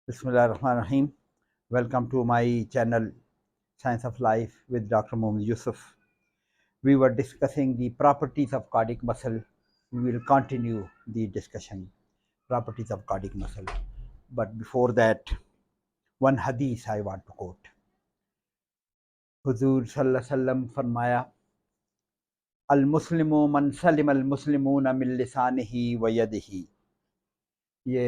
Bismillahirrahmanirrahim. Welcome to my channel Science of Life with Dr. Muhammad Yousaf. We were discussing the properties of cardiac muscle. We will continue the discussion properties of cardiac muscle. But before that, one hadith I want to quote. Huzur sallallahu alaihi wasallam फरमाया अल मुस्लिमु मन सलिम अल मुस्लिमून मिन लिसानिही व यदिही. ये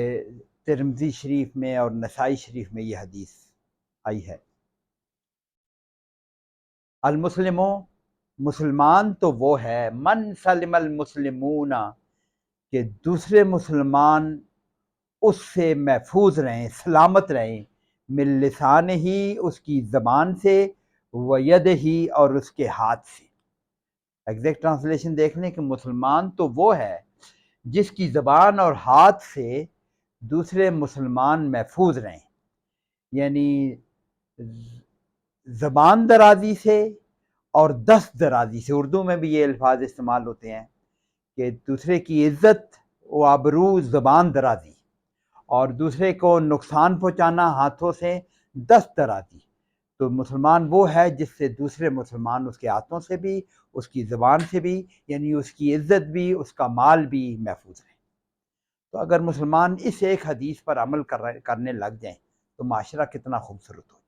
Tirmidhi शरीफ में और नसाई शरीफ में ये हदीस आई है. अल मुस्लिमो मुसलमान तो वो है मन सलिमल मुस्लिमूना कि दूसरे मुसलमान उससे महफूज रहें, सलामत रहें, मिल लिसान ही उसकी ज़बान से, व यद ही और उसके हाथ से. एग्जैक्ट ट्रांसलेशन देख लें कि मुसलमान तो वो है जिसकी ज़बान और हाथ से दूसरे मुसलमान महफूज रहें, यानी ज़बान दराजी से और दस्त दराजी से. उर्दू में भी ये अल्फाज इस्तेमाल होते हैं कि दूसरे की इज्जत व आबरू ज़बान दराजी और दूसरे को नुकसान पहुंचाना हाथों से दस्त दराजी. तो मुसलमान वो है जिससे दूसरे मुसलमान उसके हाथों से भी, उसकी ज़बान से भी, यानी उसकी इज्जत भी, उसका माल भी महफूज है. तो अगर मुसलमान इस एक हदीस पर अमल करने लग जाएं तो माशरा कितना खूबसूरत हो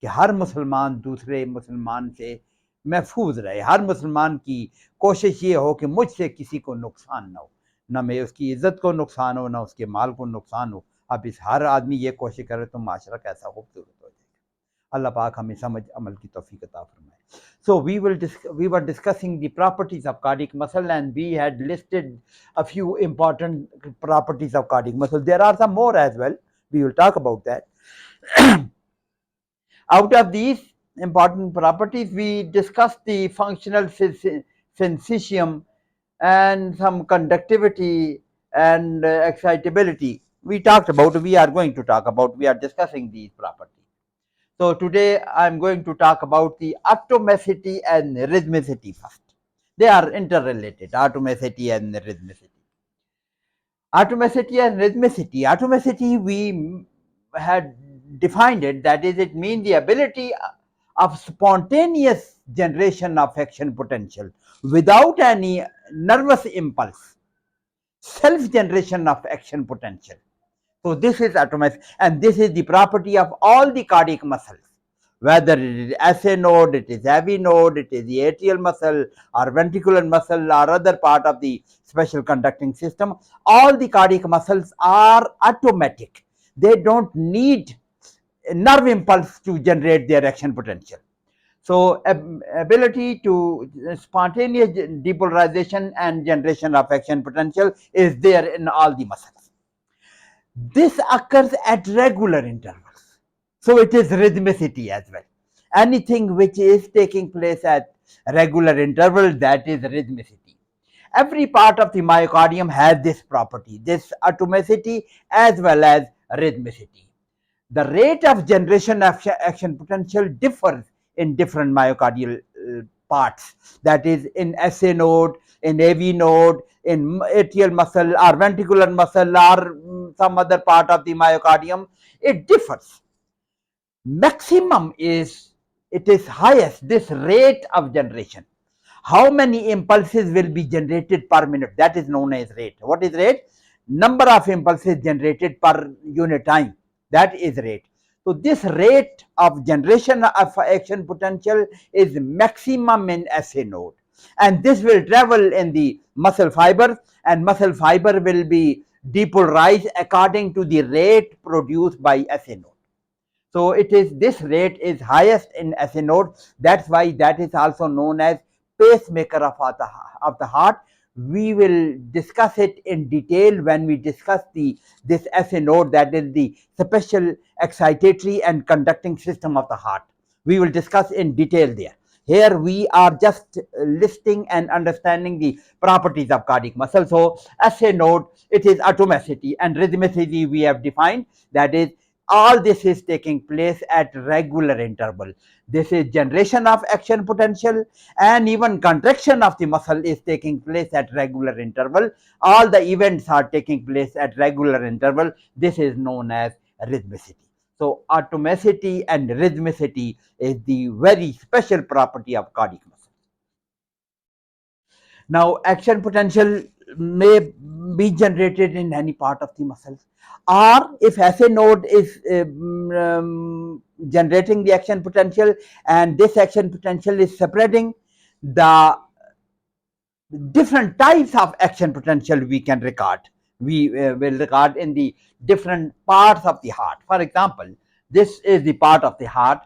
कि हर मुसलमान दूसरे मुसलमान से महफूज रहे. हर मुसलमान की कोशिश ये हो कि मुझसे किसी को नुकसान ना हो, ना मैं उसकी इज्जत को नुकसान हो, ना उसके माल को नुकसान हो. अब इस हर आदमी ये कोशिश करे तो माशरा कैसा खूबसूरत हो जाएगा. अल्लाह पाक हमें समझ अमल की तौफीक अता फरमाए. So we were discussing the properties of cardiac muscle, and we had listed a few important properties of cardiac muscle. There are some more as well. We will talk about that. Out of these important properties, we discussed the functional syncytium and some conductivity and excitability. We are going to talk about, we are discussing these properties. So today I'm going to talk about the atomicity and rhythmicity first. They are interrelated, atomicity and rhythmicity. Atomicity and rhythmicity. Atomicity, we had defined it, that is, it means the ability of spontaneous generation of action potential without any nervous impulse, self-generation of action potential. So this is atomic, and this is the property of all the cardiac muscles. Whether it is SA node, it is AV node, it is the atrial muscle or ventricular muscle or other part of the special conducting system, all the cardiac muscles are automatic. They don't need a nerve impulse to generate their action potential. So ability to spontaneous depolarization and generation of action potential is there in all the muscles. This occurs at regular intervals. So it is rhythmicity as well. Anything which is taking place at regular interval, that is rhythmicity. Every part of the myocardium has this property, this atomicity as well as rhythmicity. The rate of generation of action potential differs in different myocardial parts, that is in SA node, in AV node, in atrial muscle or ventricular muscle or some other part of the myocardium. It differs. Maximum is, it is highest, this rate of generation. How many impulses will be generated per minute? That is known as rate. What is rate? Number of impulses generated per unit time. That is rate. So this rate of generation of action potential is maximum in SA node. And this will travel in the muscle fiber, and muscle fiber will be depolarized according to the rate produced by SA node. So it is, this rate is highest in SA node. That's why that is also known as pacemaker of the heart. We will discuss it in detail when we discuss this SA node, that is the special excitatory and conducting system of the heart. We will discuss in detail there. Here we are just listing and understanding the properties of cardiac muscle. So SA node, it is atomicity, and rhythmicity we have defined, that is all this is taking place at regular interval. This is generation of action potential, and even contraction of the muscle is taking place at regular interval. All the events are taking place at regular interval. This is known as rhythmicity. So atomicity and rhythmicity is the very special property of cardiac muscle. Now, action potential may be generated in any part of the muscles, or if SA node is generating the action potential and this action potential is spreading, the different types of action potential we can record. We will record in the different parts of the heart. For example, this is the part of the heart.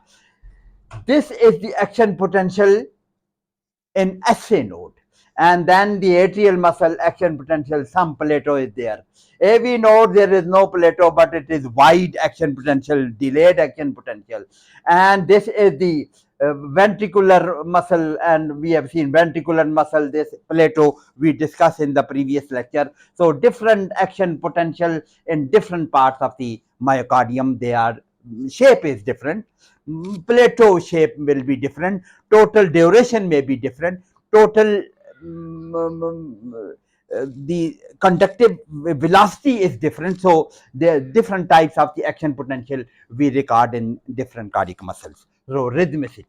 This is the action potential in SA node, and then the atrial muscle action potential, some plateau is there. AV node, there is no plateau, but it is wide action potential, delayed action potential. And this is the ventricular muscle, and we have seen ventricular muscle, this plateau we discussed in the previous lecture. So different action potential in different parts of the myocardium, their shape is different. Plateau shape will be different, total duration may be different, total the conductive velocity is different. So there are different types of the action potential we record in different cardiac muscles. So rhythmicity,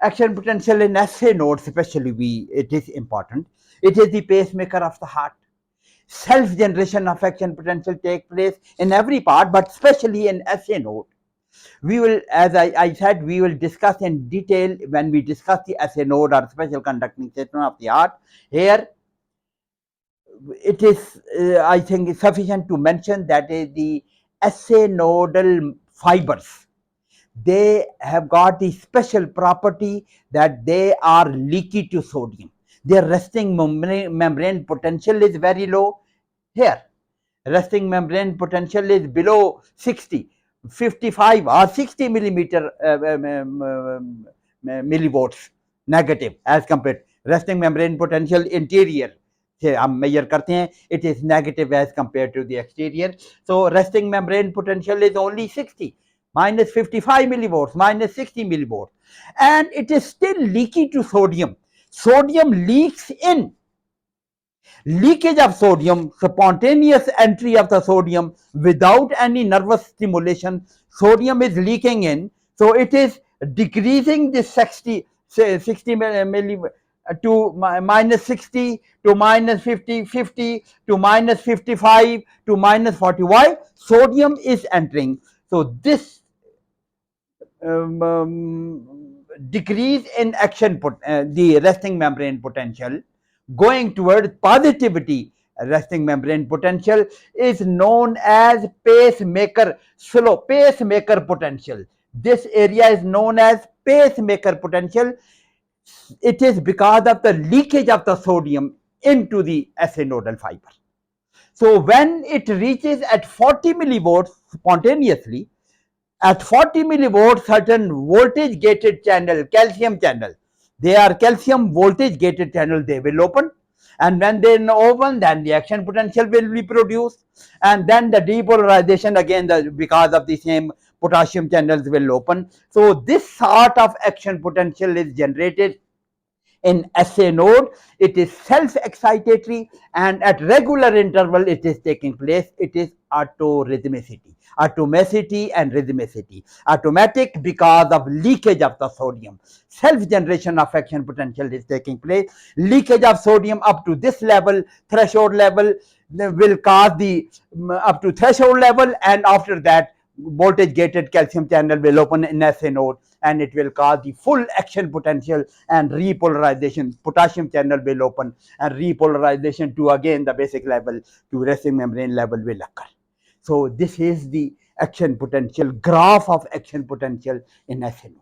action potential in SA nodes especially, it is important. It is the pacemaker of the heart. Self generation of action potential take place in every part, but especially in SA node. We will, as I said, we will discuss in detail when we discuss the SA node or special conducting system of the heart. Here, it is, I think, sufficient to mention that the SA nodal fibers, they have got the special property that they are leaky to sodium. Their resting membrane potential is very low. Here, resting membrane potential is below 60, 55 or 60 millimeter millivolts negative as compared. Resting membrane potential interior से हम measure करते हैं, it is negative as compared to the exterior. So resting membrane potential is only 60, minus 55 millivolts, minus 60 millivolts, and it is still leaky to sodium. Sodium leaks in. Leakage of sodium, spontaneous entry of the sodium without any nervous stimulation, sodium is leaking in. So it is decreasing the 60 milli to minus 60 to minus 50, 50 to minus 55 to minus 40. Why? Sodium is entering. So this decrease in action, the resting membrane potential, going towards positivity, resting membrane potential, is known as pacemaker, slow pacemaker potential. This area is known as pacemaker potential. It is because of the leakage of the sodium into the SA nodal fiber. So when it reaches at 40 millivolts spontaneously, at 40 millivolts, certain voltage gated channel, calcium channel, they are calcium voltage gated channel, they will open. And when they open, then the action potential will be produced. And then the depolarization again, because of the same potassium channels will open. So this sort of action potential is generated in SA node. It is self-excitatory, and at regular interval it is taking place. It is autorhythmicity. Atomicity and rhythmicity. Automatic because of leakage of the sodium. Self-generation of action potential is taking place. Leakage of sodium up to this level, threshold level, will cause the up to threshold level, and after that voltage gated calcium channel will open in SA node, and it will cause the full action potential and repolarization. Potassium channel will open, and repolarization to again the basic level to resting membrane level will occur. So this is the action potential, graph of action potential in SA node.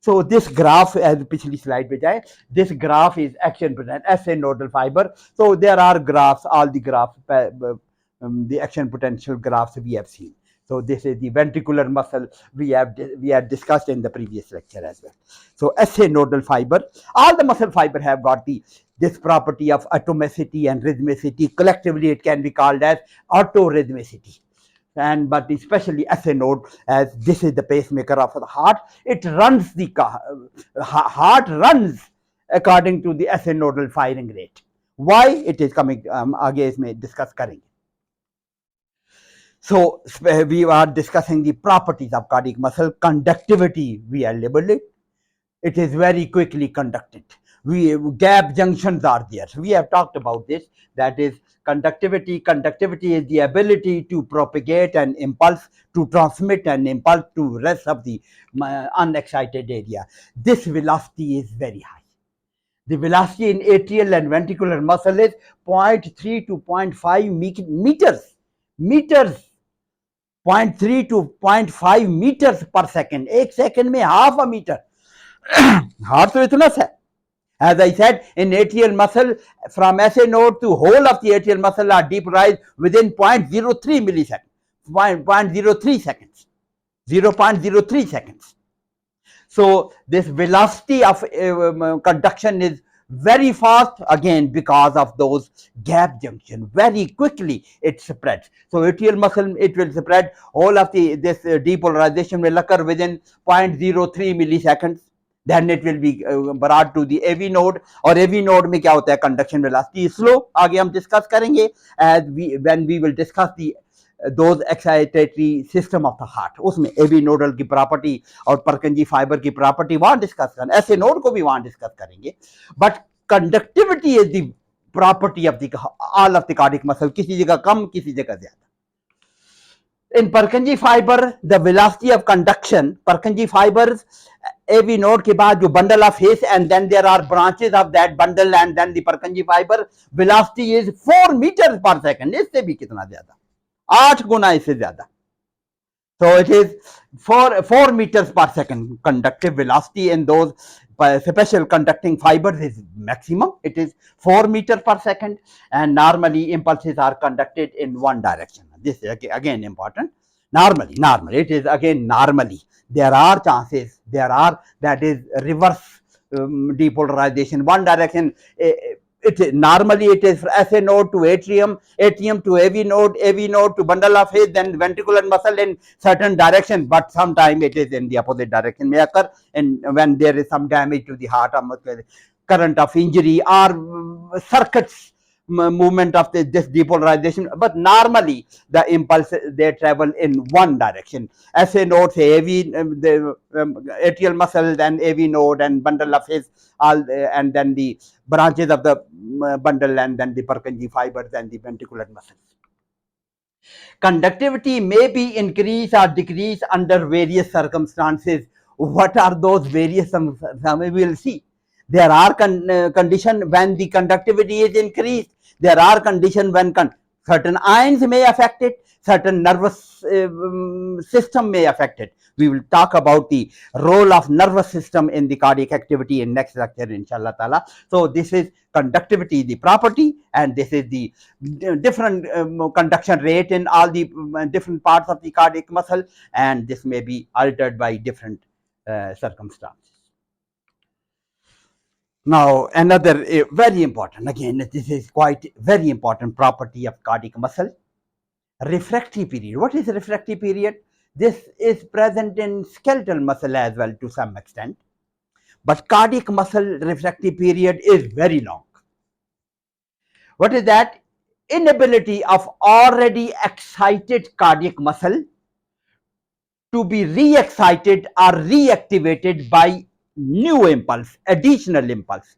So this graph, as पिछली slide पे जाए, this graph is action potential, SA nodal fiber. So there are graphs, all the graphs, the action potential graphs we have seen. So this is the ventricular muscle we have discussed in the previous lecture as well. So SA nodal fiber, all the muscle fiber have got this property of atomicity and rhythmicity. Collectively, it can be called as autorhythmicity. And but especially SA node, as this is the pacemaker of the heart, it runs the heart runs according to the SA nodal firing rate. Why it is coming? आगे इसमें discuss करेंगे. So we are discussing the properties of cardiac muscle. Conductivity, we have labeled it. It is very quickly conducted. Gap junctions are there. We have talked about this. That is conductivity. Conductivity is the ability to propagate an impulse, to transmit an impulse to rest of the unexcited area. This velocity is very high. The velocity in atrial and ventricular muscle is 0.3 to 0.5 meters. Meters 0.3 to 0.5 meters per second. एक second में half a metre. Heart तो इतना सा. As I said, in atrial muscle, from SA node to whole of the atrial muscle are depolarized within 0.03 milliseconds, 0.03 seconds, 0.03 seconds. So this velocity of conduction is very fast, again because of those gap junction. Very quickly it spreads. So atrial muscle, it will spread. All of this depolarization will occur within 0.03 milliseconds. Then it will be brought to the AV node. और AV node में क्या होता है? Conduction velocity is slow. आगे हम discuss करेंगे when we will discuss the those excitatory system of the heart. उसमें AV nodal की property और Purkinje fiber की property वहाँ discuss करें. ऐसे node को भी वहाँ discuss करेंगे. But conductivity is the property of the all of the cardiac muscle. किसी जगह कम, किसी जगह ज़्यादा. In Purkinje fiber, the velocity of conduction, Purkinje fibers, AV node के बाद जो bundle of His, and then there are branches of that bundle, and then the Purkinje fiber velocity is 4 meters per second. इससे भी कितना ज़्यादा? 8 गुना इससे ज़्यादा. So it is 4 meters per second. Conductive velocity in those special conducting fibers is maximum. It is 4 meters per second, and normally impulses are conducted in one direction. This is again important. Normally, it is again normally. There are chances, that is reverse depolarization. One direction. Normally it is SA node to atrium, atrium to AV node to bundle of His, then ventricular muscle in certain direction, but sometimes it is in the opposite direction may occur, and when there is some damage to the heart or current of injury or circuits movement of this depolarization. But normally the impulse, they travel in one direction. SA node, say AV, the atrial muscle, then AV node and bundle of His, all, and then the branches of the bundle, and then the Purkinje fibers and the ventricular muscles. Conductivity may be increased or decreased under various circumstances. What are those various? Some we will see. There are conditions when the conductivity is increased. There are conditions when certain ions may affect it, certain nervous system may affect it. We will talk about the role of nervous system in the cardiac activity in next lecture, inshallah ta'ala. So this is conductivity, the property, and this is the different conduction rate in all the different parts of the cardiac muscle, and this may be altered by different circumstances. Now, another very important, again, this is quite very important property of cardiac muscle, refractory period. What is refractory period? This is present in skeletal muscle as well to some extent, but cardiac muscle refractory period is very long. What is that? Inability of already excited cardiac muscle to be re-excited or reactivated by new impulse, additional impulse.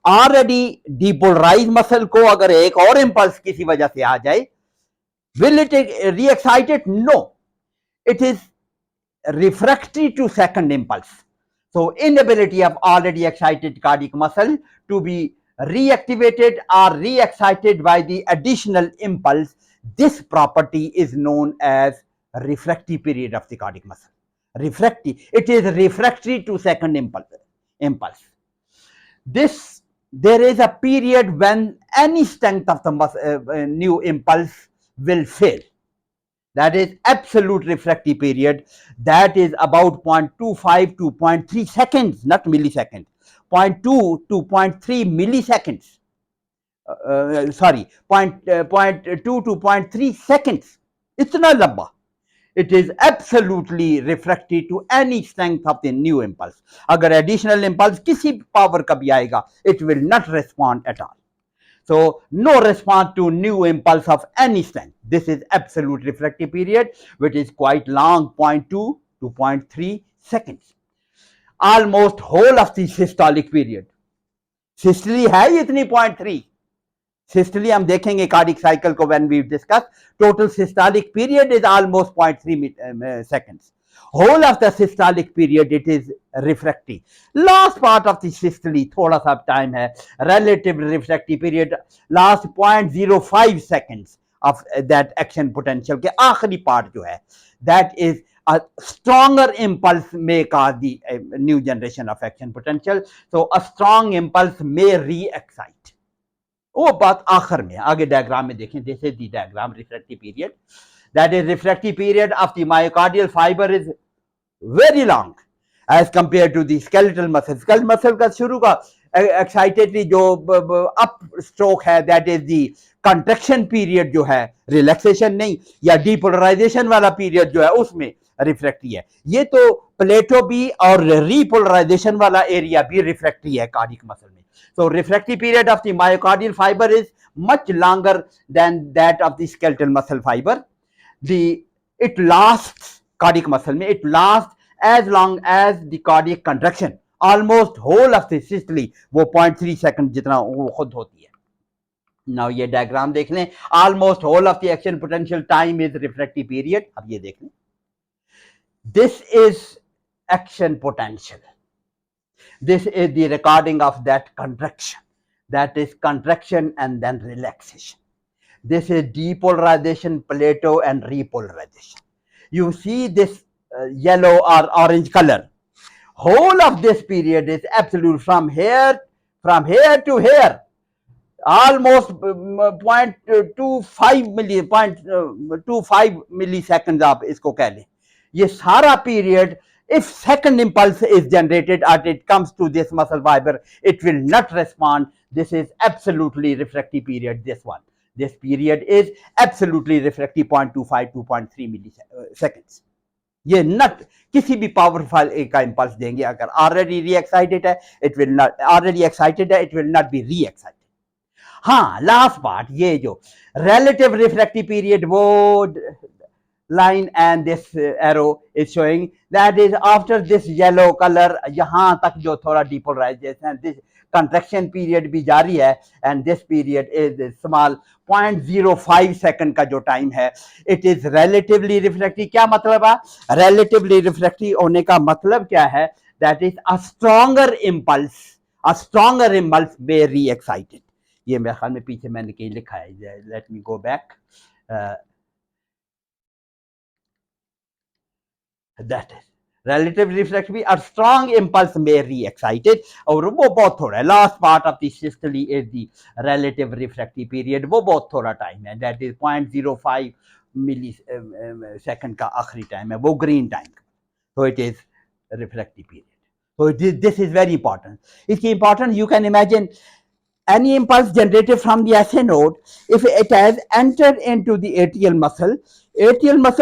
Already depolarized muscle को अगर एक और impulse किसी वजह से आ जाए, will it re-excite it? No. It is refractory to second impulse. So inability of already excited cardiac muscle to be reactivated or re-excited by the additional impulse. This property is known as refractory period of the cardiac muscle. Refractory. It is refractory to second impulse. There is a period when any strength of the new impulse will fail. That is absolute refractory period. That is about 0.25 to 0.3 seconds, not milliseconds. 0.2 to 0.3 milliseconds. 0.2 to 0.3 seconds. इतना लंबा. It is absolutely refractory to any strength of the new impulse. अगर additional impulse किसी power का भी आएगा, it will not respond at all. So no response to new impulse of any strength. This is absolute refractive period, which is quite long, 0.2 to 0.3 seconds. Almost whole of the systolic period. Systole है इतनी 0.3. Systole हम देखेंगे cardiac cycle को when we discuss. Total systolic period is almost 0.3 seconds. Whole of the systolic period it is refractory. Last part of the systole थोड़ा सा time है. Relative refractory period last 0.05 seconds of that action potential के आखिरी part जो है, that is a stronger impulse may cause the new generation of action potential. So a strong impulse may re-excite. वो बात आखिर में, आगे डायग्राम में देखें. This is the diagram refractive period. That is refractive period of the myocardial fiber is very long as compared to the skeletal muscle. Skeletal muscle का शुरू का excitatory जो up stroke है, that is the contraction period जो है, relaxation नहीं, या depolarization वाला period जो है उसमें रिफ्रैक्टरी है. ये तो प्लेटो भी और रीपोलराइजेशन वाला एरिया भी रिफ्रैक्टरी है कार्डियक मसल में. So refractory period of the myocardial fiber is much longer than that of the skeletal muscle fiber. It lasts cardiac muscle में, it lasts as long as the cardiac contraction. Almost whole of the systole वो 0.3 second जितना वो खुद होती है. Now ये diagram देख लें. Almost whole of the action potential time is refractory period. अब ये देख लें. This is action potential. This is the recording of that contraction. That is contraction and then relaxation. This is depolarization, plateau and repolarization. You see this yellow or orange color. Whole of this period is absolute from here to here. Almost 0.25 milliseconds आप इसको कह लें. ये सारा period, if second impulse is generated or it comes to this muscle fiber, it will not respond. This is absolutely refractory period. This period is absolutely refractory, 0.25 to 0.3 milliseconds. ये नट किसी भी powerful का इंपल्स देंगे, अगर already री-एक्साइटेड है it will not, already excited है it will not be री-एक्साइटेड. हाँ, last part ये जो relative refractory period, वो line and this arrow is showing that is after this yellow color यहाँ तक जो थोड़ा depolarization, this contraction period भी जारी है and this period is small 0.05 second का जो time है, it is relatively refractory. क्या मतलब है relatively refractory होने का मतलब क्या है? That is a stronger impulse may re-excited. ये मेरे ख्याल में पीछे मैंने कहीं लिखा है. Let me go back. That is relatively refractory, a strong impulse may re-excited. और वो बहुत थोड़ा है. Last part of the systole is the relative refractory period. वो बहुत थोड़ा time है. That is 0.05 millisecond का आखिरी time है. वो green time. So it is refractory period. So this is very important. It's important. You can imagine any impulse generated from the SA node, if it has entered into the atrial muscle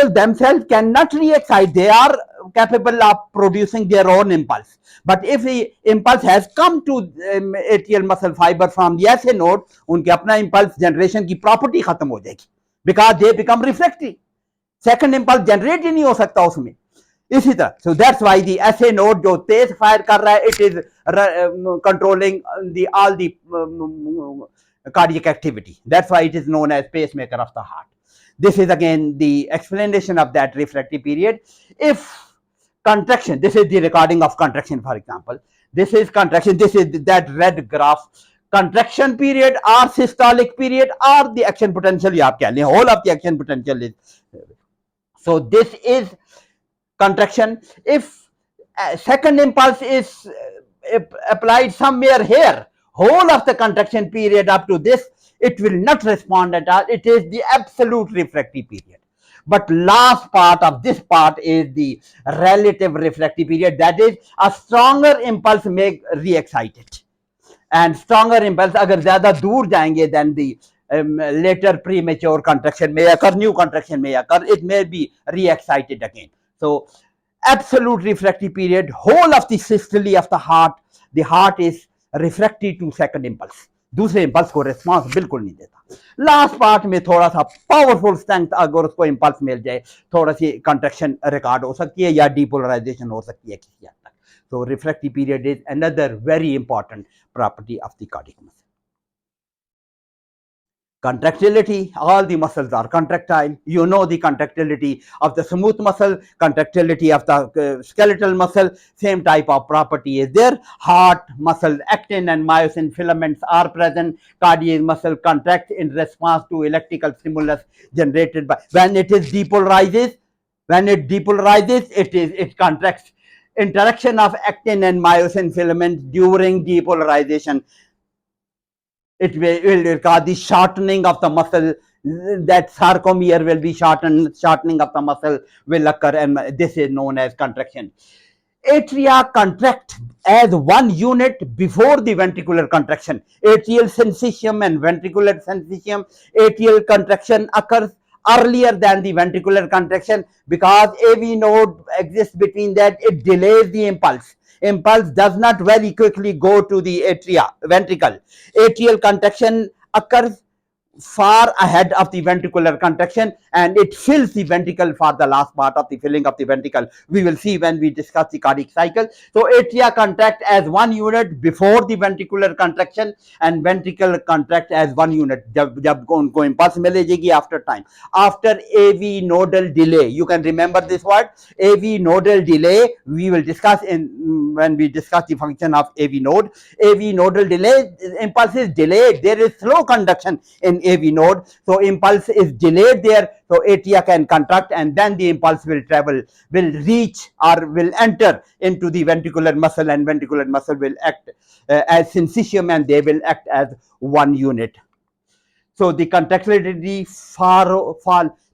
themselves cannot re-excite. They are capable of producing their own impulse. But if the impulse has come to atrial muscle fiber from the SA node, उनके अपना impulse generation की property खत्म हो जाएगी, because they become refractory. Second impulse generate ही नहीं हो सकता उसमें. इसी तरह, so that's why the SA node जो तेज फायर कर रहा है, it is controlling all the cardiac activity. That's why it is known as pacemaker of the heart. This is again the explanation of that refractory period. If contraction, this is the recording of contraction, for example. This is contraction, this is that red graph. Contraction period or systolic period or the action potential, you have to whole of the action potential is. So this is contraction. If second impulse is applied somewhere here, whole of the contraction period up to this, it will not respond at all. It is the absolute refractory period. But last part of this part is the relative refractory period. That is a stronger impulse may re-excite it. And stronger impulse, अगर ज़्यादा दूर जाएंगे, then the later premature contraction may occur, new contraction may occur, it may be re-excited again. So absolute refractory period, whole of the systole of the heart is refractory to second impulse. दूसरे impulse को response बिल्कुल नहीं देता। Last part में थोड़ा सा powerful strength, अगर उसको इंपल्स मिल जाए, थोड़ा सी कंट्रैक्शन रिकॉर्ड हो सकती है या डीपोलराइजेशन हो सकती है किसी हद तक। So refractive period is another very important property of the cardiac muscle. Contractility, all the muscles are contractile. You know the contractility of the smooth muscle, contractility of the skeletal muscle, same type of property is there. Heart muscle, actin and myosin filaments are present. Cardiac muscle contracts in response to electrical stimulus generated by, when it is depolarizes, it contracts. Interaction of actin and myosin filaments during depolarization, it will cause the shortening of the muscle. That sarcomere will be shortened, shortening of the muscle will occur, and this is known as contraction. Atria contract as one unit before the ventricular contraction. Atrial syncytium and ventricular syncytium, atrial contraction occurs earlier than the ventricular contraction because AV node exists between that, it delays the impulse. Impulse does not very quickly go to the ventricle. Atrial contraction occurs far ahead of the ventricular contraction, and it fills the ventricle for the last part of the filling of the ventricle. We will see when we discuss the cardiac cycle. So atria contract as one unit before the ventricular contraction, and ventricle contract as one unit जब उनको impulse मिलेगी after time, after AV nodal delay. You can remember this word, AV nodal delay. We will discuss when we discuss the function of AV node. AV nodal delay, impulse is delayed. There is slow conduction in AV node, so impulse is delayed there, so atria can contract, and then the impulse will travel, will reach or will enter into the ventricular muscle, and ventricular muscle will act as syncytium, and they will act as one unit. So the contractility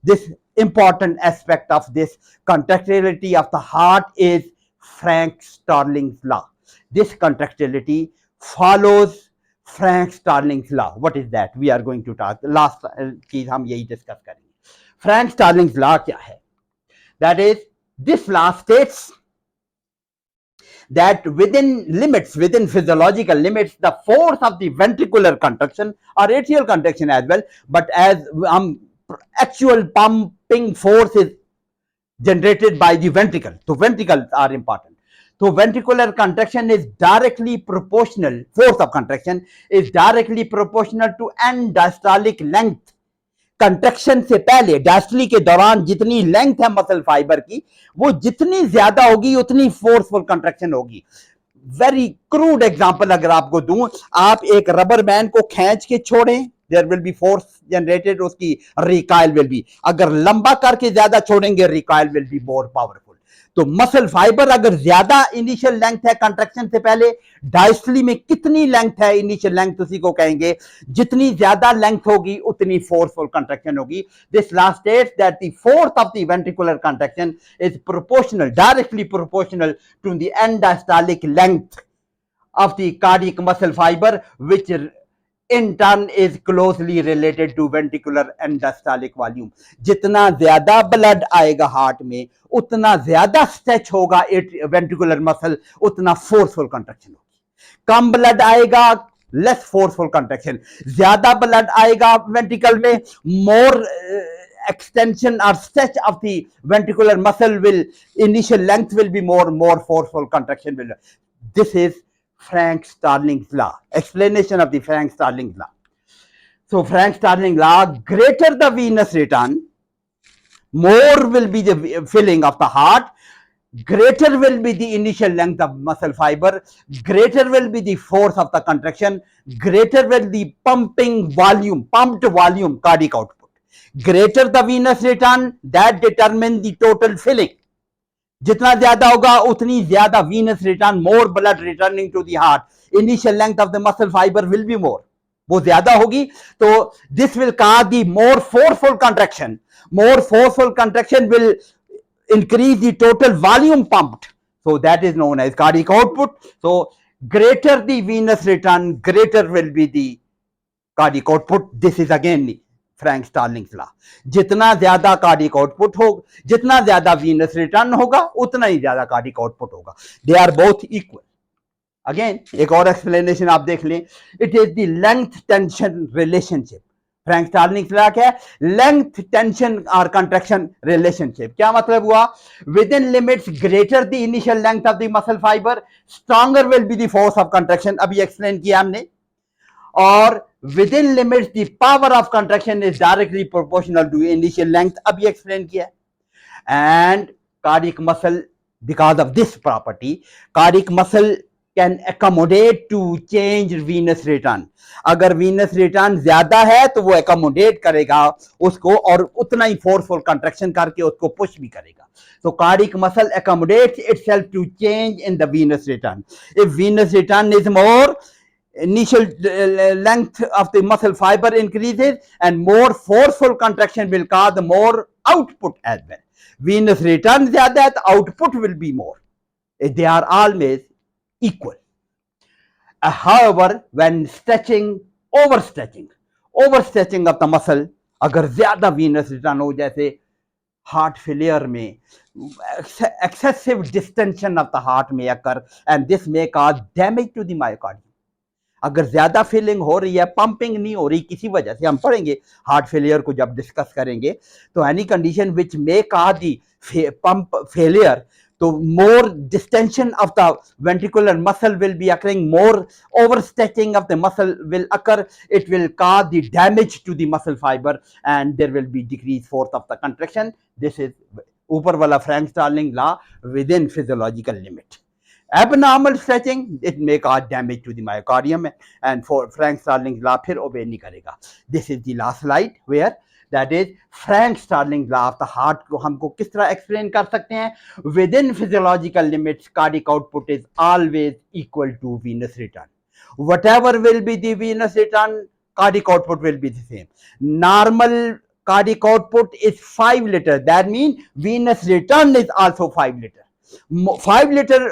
this important aspect of this contractility of the heart is Frank-Starling's law. This contractility follows Frank-Starling's law. What is that? We are going to talk. Last चीज हम यही discuss करेंगे. Frank-Starling's law क्या है? That is, this law states that within physiological limits, the force of the ventricular contraction or atrial contraction as well, but as actual pumping force is generated by the ventricle. So ventricles are important. So ventricular contraction is directly proportional, force of contraction is directly proportional to end diastolic length. Contraction से पहले डायस्टोली के दौरान जितनी length है muscle fibre की, वो जितनी ज्यादा होगी उतनी फोर्सफुल कंट्रैक्शन होगी. वेरी क्रूड एग्जांपल अगर आपको दूं, आप एक रबर बैंड को खींच के छोड़ें, there will be force generated, उसकी रिकॉइल विल बी, अगर लंबा करके ज्यादा छोड़ेंगे recoil will be more powerful. तो मसल फाइबर अगर ज्यादा इनिशियल लेंथ है कंट्रैक्शन से पहले, डायस्टली में कितनी लेंथ है इनिशियल लेंथ उसी को कहेंगे, जितनी ज्यादा लेंथ होगी उतनी फोर्सफुल कंट्रैक्शन होगी. This law states that the force of the ventricular contraction is proportional, directly proportional to the end diastolic length of the cardiac muscle fiber, which in turn is closely related to ventricular and diastolic volume. जितना ज्यादा blood आएगा heart में, उतना ज्यादा stretch होगा ventricular muscle, उतना forceful contraction होगी. कम blood आएगा, लेस फोर्सफुल कंट्रैक्शन. ज्यादा ब्लड आएगा वेंट्रिकल में, मोर extension or stretch of the ventricular muscle will, initial length will be more forceful contraction will. This is Frank-Starling's law. Explanation of the Frank-Starling law. So Frank-Starling law, greater the venous return, more will be the filling of the heart, greater will be the initial length of muscle fiber, greater will be the force of the contraction, greater will the pumping volume, pumped volume, cardiac output. Greater the venous return, that determines the total filling. जितना ज्यादा होगा उतनी ज्यादा venous return, more blood returning to the heart, initial length of the muscle fiber will be more, वो ज्यादा होगी, तो this will cause the more forceful contraction. More forceful contraction will increase the total volume pumped, so that is known as cardiac output. So greater the venous return, greater will be the cardiac output. This is again Frank Starling's law. जितना ज्यादा cardiac output हो, जितना ज्यादा venous return होगा, उतना ही ज्यादा cardiac output होगा. They are both equal. Again एक और एक्सप्लेनेशन आप देख लें, it is the length tension relationship. Frank Starling law क्या है? लेंथ टेंशन और कंट्रैक्शन रिलेशनशिप। क्या मतलब हुआ? Within limits greater the initial length of the muscle fibre, stronger will be the force of contraction. अभी explain किया हमने। और within limits the power of contraction is directly proportional to initial length. अभी explain किया। And cardiac muscle, because of this property, cardiac muscle can accommodate to change venous return. अगर venous return ज्यादा है तो वो accommodate करेगा उसको और उतना ही forceful contraction करके उसको push भी करेगा. So cardiac muscle accommodates itself to change in the venous return. If venous return is more, initial length of the muscle fiber increases and more forceful contraction will cause more output as well. Venous return zyada hai, the output will be more. They are always equal. However, when stretching, overstretching of the muscle, अगर ज्यादा venous return हो, जैसे heart failure में excessive distension of the heart may occur and this may cause damage to the myocardium. अगर ज्यादा feeling हो रही है, पंपिंग नहीं हो रही किसी वजह से, हम पढ़ेंगे हार्ट फेलियर को जब डिस्कस करेंगे, तो any condition which may cause the pump failure, तो more distension of the ventricular muscle will be occurring, more overstretching of the muscle will occur, it will cause the damage to the muscle fiber and there will be decreased force of the contraction. This is ऊपर वाला Frank Starling law within physiological limit. Abnormal stretching, it may cause damage to the myocardium and for Frank Starling's law फिर obey नहीं करेगा. This is the last slide where that is Frank Starling law of the heart को हमको किस तरह explain कर सकते हैं? Within physiological limits, cardiac output is always equal to venous return. Whatever will be the venous return, cardiac output will be the same. Normal cardiac output is 5 liters. That means venous return is also 5 liters. 5 liters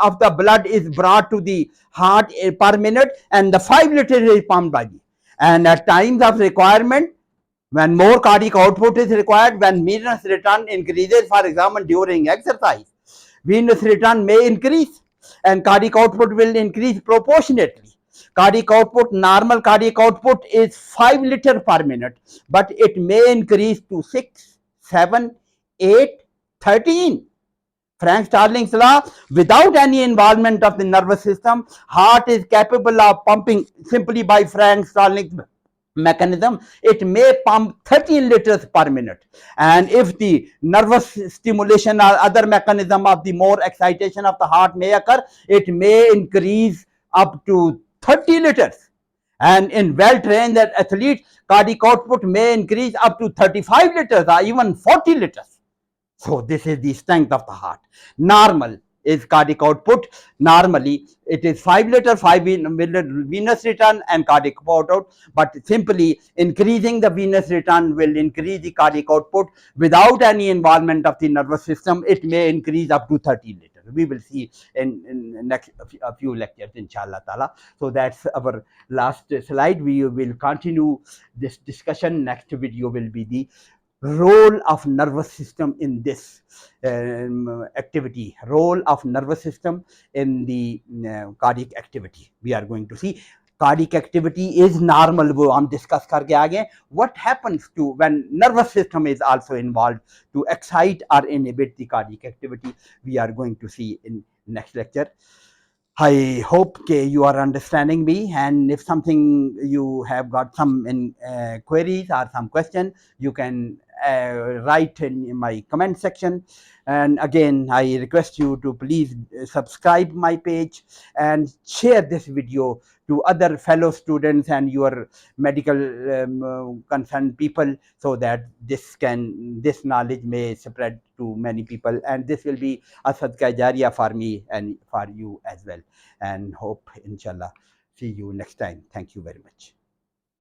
of the blood is brought to the heart per minute and the 5 liters is pumped by the, and at times of requirement, when more cardiac output is required, when venous return increases, for example during exercise, venous return may increase and cardiac output will increase proportionately. Cardiac output, normal cardiac output is 5 liters per minute, but it may increase to 6, 7, 8, 13. Frank Starling's law, without any involvement of the nervous system, heart is capable of pumping simply by Frank Starling's mechanism. It may pump 13 liters per minute. And if the nervous stimulation or other mechanism of the more excitation of the heart may occur, it may increase up to 30 liters. And in well-trained athletes, cardiac output may increase up to 35 liters or even 40 liters. So this is the strength of the heart. Normal is cardiac output. Normally it is 5 liter, 5 venous return and cardiac output, but simply increasing the venous return will increase the cardiac output without any involvement of the nervous system. It may increase up to 30 liters. We will see in next a few lectures, inshallah ta'ala. So that's our last slide. We will continue this discussion. Next video will be the role of nervous system in this activity, role of nervous system in the cardiac activity. We are going to see cardiac activity is normal, वो हम discuss करके आ गए. What happens to when nervous system is also involved to excite or inhibit the cardiac activity? We are going to see in next lecture. I hope you are understanding me, and if something you have got some queries or some question, you can write in my comment section. And again, I request you to please subscribe my page and share this video to other fellow students and your medical concerned people, so that this knowledge may spread to many people, and this will be a sadqa jariya for me and for you as well. And hope inshallah see you next time. Thank you very much.